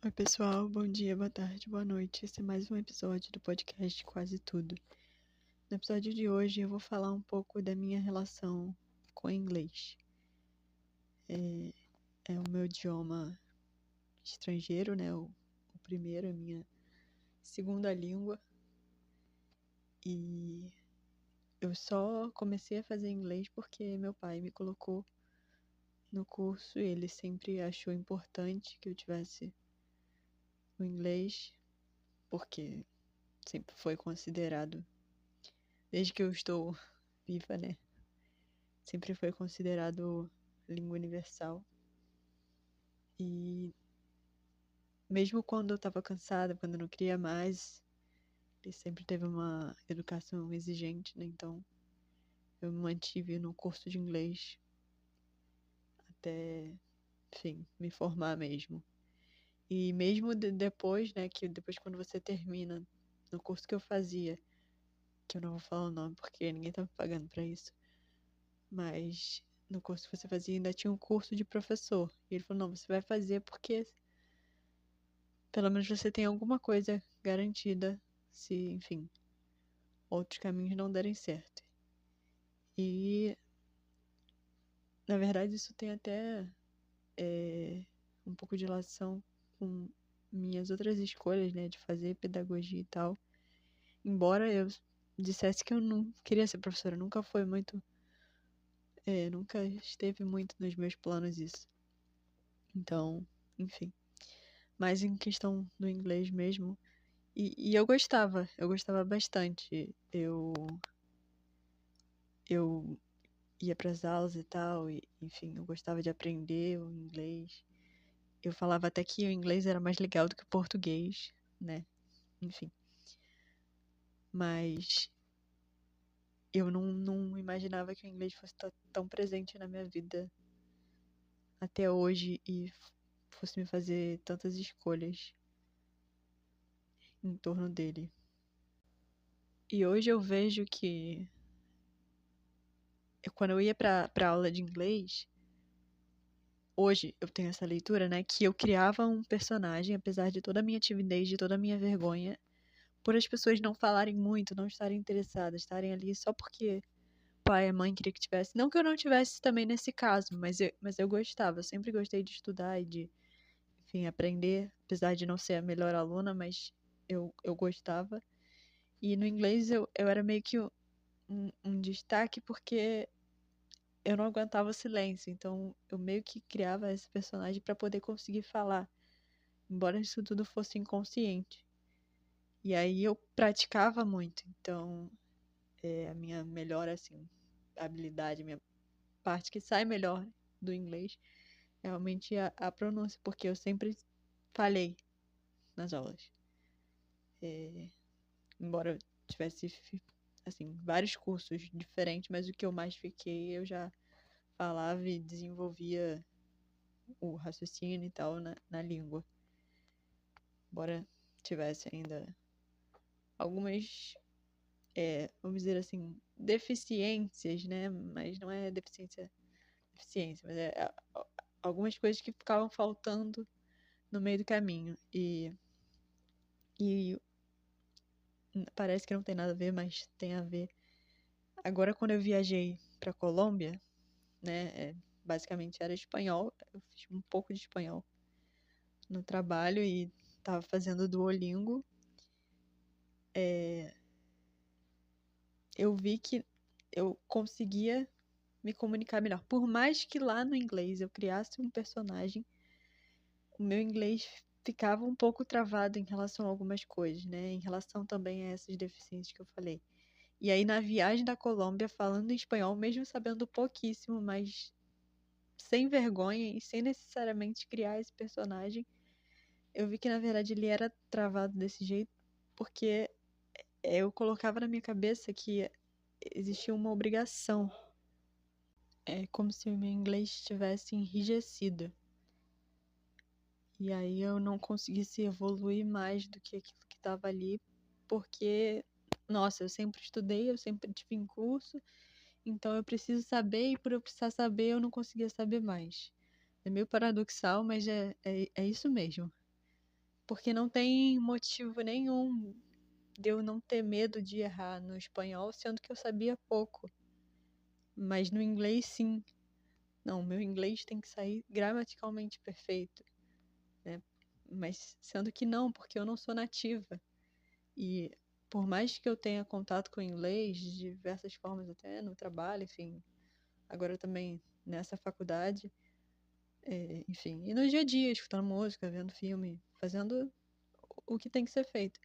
Oi, pessoal, bom dia, boa tarde, boa noite. Esse é mais um episódio do podcast Quase Tudo. No episódio de hoje eu vou falar um pouco da minha relação com o inglês. É o meu idioma estrangeiro, né? O primeiro, a minha segunda língua. E eu só comecei a fazer inglês porque meu pai me colocou no curso e ele sempre achou importante que eu tivesse o inglês, porque sempre foi considerado, desde que eu estou viva, né? Sempre foi considerado língua universal. E mesmo quando eu estava cansada, quando eu não queria mais, ele sempre teve uma educação exigente, né? Então eu me mantive no curso de inglês até, enfim, me formar mesmo. E mesmo depois, né, que depois quando você termina no curso que eu fazia, que eu não vou falar o nome porque ninguém tá me pagando pra isso, mas no curso que você fazia ainda tinha um curso de professor. E ele falou, não, você vai fazer porque pelo menos você tem alguma coisa garantida se, enfim, outros caminhos não derem certo. E, na verdade, isso tem até um pouco de relação com minhas outras escolhas, né, de fazer pedagogia e tal. Embora eu dissesse que eu não queria ser professora, nunca foi muito, nunca esteve muito nos meus planos isso. Então, enfim. Mas em questão do inglês mesmo, e eu gostava bastante. Eu ia para as aulas e tal, e enfim, eu gostava de aprender o inglês. Eu falava até que o inglês era mais legal do que o português, né? Enfim. Mas eu não imaginava que o inglês fosse tão presente na minha vida até hoje e fosse me fazer tantas escolhas em torno dele. E hoje eu vejo que quando eu ia para aula de inglês, hoje eu tenho essa leitura, né, que eu criava um personagem, apesar de toda a minha timidez, de toda a minha vergonha, por as pessoas não falarem muito, não estarem interessadas, estarem ali só porque o pai e a mãe queria que tivesse. Não que eu não tivesse também nesse caso, mas eu gostava, eu sempre gostei de estudar e de, enfim, aprender, apesar de não ser a melhor aluna, mas eu gostava. E no inglês eu era meio que um destaque porque eu não aguentava o silêncio, então eu meio que criava esse personagem para poder conseguir falar, embora isso tudo fosse inconsciente. E aí eu praticava muito, então a minha melhor, assim, habilidade, a minha parte que sai melhor do inglês é realmente a pronúncia, porque eu sempre falei nas aulas. Embora eu tivesse, assim, vários cursos diferentes, mas o que eu mais fiquei, eu já falava e desenvolvia o raciocínio e tal na língua. Embora tivesse ainda algumas, vamos dizer assim, deficiências, né? Mas não é deficiência, mas algumas coisas que ficavam faltando no meio do caminho. E parece que não tem nada a ver, mas tem a ver. Agora, quando eu viajei para Colômbia, né? Basicamente era espanhol. Eu fiz um pouco de espanhol no trabalho e estava fazendo Duolingo. Eu vi que eu conseguia me comunicar melhor. Por mais que lá no inglês eu criasse um personagem, o meu inglês ficava um pouco travado em relação a algumas coisas, né? Em relação também a essas deficiências que eu falei. E aí na viagem da Colômbia, falando em espanhol, mesmo sabendo pouquíssimo, mas sem vergonha e sem necessariamente criar esse personagem, eu vi que na verdade ele era travado desse jeito, porque eu colocava na minha cabeça que existia uma obrigação. É como se o meu inglês estivesse enrijecido. E aí eu não conseguisse evoluir mais do que aquilo que estava ali, porque, nossa, eu sempre estudei, eu sempre tive em curso, então eu preciso saber, e por eu precisar saber, eu não conseguia saber mais. É meio paradoxal, mas é isso mesmo. porque não tem motivo nenhum de eu não ter medo de errar no espanhol, sendo que eu sabia pouco. Mas no inglês, sim. Não, meu inglês tem que sair gramaticalmente perfeito, né? Mas sendo que não, porque eu não sou nativa. E por mais que eu tenha contato com o inglês de diversas formas, até no trabalho, enfim, agora também nessa faculdade, enfim, e no dia a dia, escutando música, vendo filme, fazendo o que tem que ser feito.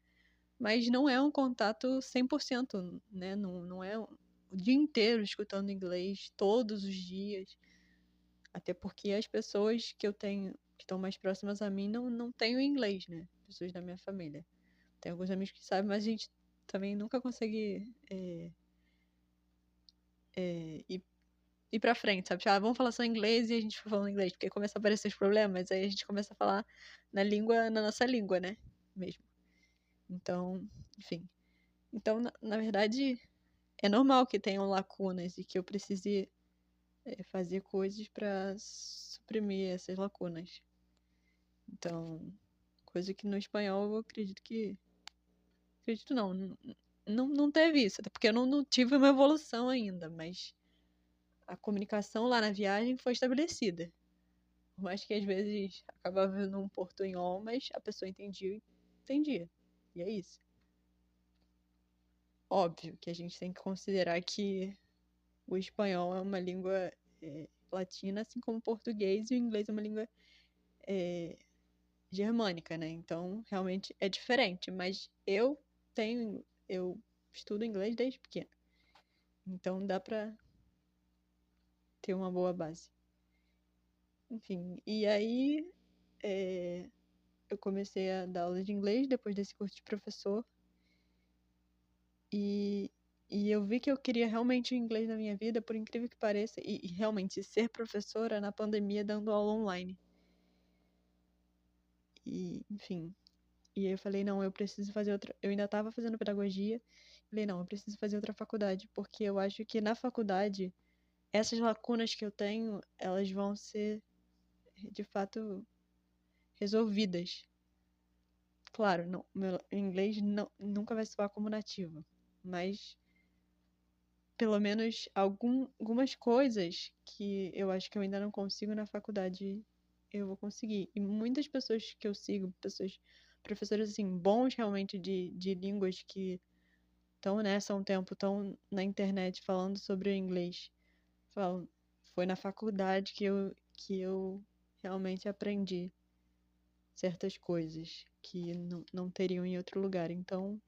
Mas não é um contato 100%, né? Não é o dia inteiro escutando inglês, todos os dias. Até porque as pessoas que eu tenho, que estão mais próximas a mim, não têm o inglês, né? Pessoas da minha família. Tem alguns amigos que sabem, mas a gente também nunca consegue ir pra frente, sabe? Tipo, vamos falar só inglês e a gente vai falando inglês, porque começa a aparecer os problemas, aí a gente começa a falar na nossa língua, né? Mesmo. Então, enfim. Então, na verdade, é normal que tenham lacunas e que eu precise fazer coisas para suprimir essas lacunas. Então, coisa que no espanhol eu acredito que. Acredito não teve isso, até porque eu não tive uma evolução ainda, mas a comunicação lá na viagem foi estabelecida. Por mais que às vezes acabava vendo um portunhol, mas a pessoa entendia. E é isso. Óbvio que a gente tem que considerar que o espanhol é uma língua latina, assim como o português, e o inglês é uma língua germânica, né? Então, realmente é diferente. Mas eu estudo inglês desde pequeno. Então, dá pra ter uma boa base. Enfim, e aí eu comecei a dar aula de inglês depois desse curso de professor. E, e eu vi que eu queria realmente o inglês na minha vida, por incrível que pareça, e realmente ser professora na pandemia dando aula online. E, enfim. E aí eu falei, não, eu preciso fazer outra. Eu ainda estava fazendo pedagogia. Falei, não, eu preciso fazer outra faculdade, porque eu acho que na faculdade, essas lacunas que eu tenho, elas vão ser, de fato, resolvidas. Claro, não, meu inglês nunca vai soar como nativo, mas pelo menos algumas coisas que eu acho que eu ainda não consigo na faculdade, eu vou conseguir. E muitas pessoas que eu sigo, professores assim, bons realmente de línguas que estão nessa há um tempo, estão na internet falando sobre o inglês, falam, foi na faculdade que eu realmente aprendi certas coisas que não teriam em outro lugar. Então,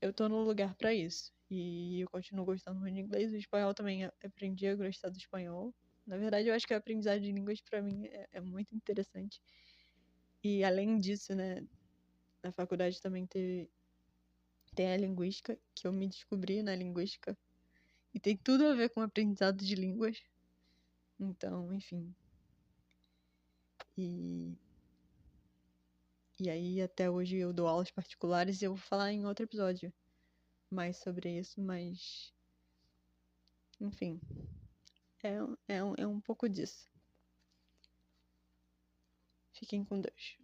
eu tô no lugar para isso. E eu continuo gostando muito de inglês. O espanhol também, aprendi a gostar do espanhol. Na verdade, eu acho que a aprendizagem de línguas para mim é muito interessante. E além disso, né, na faculdade também tem a linguística, que eu me descobri na linguística. E tem tudo a ver com o aprendizado de línguas. Então, enfim. E, e aí, até hoje eu dou aulas particulares e eu vou falar em outro episódio mais sobre isso, mas. Enfim. É um pouco disso. Fiquem com Deus.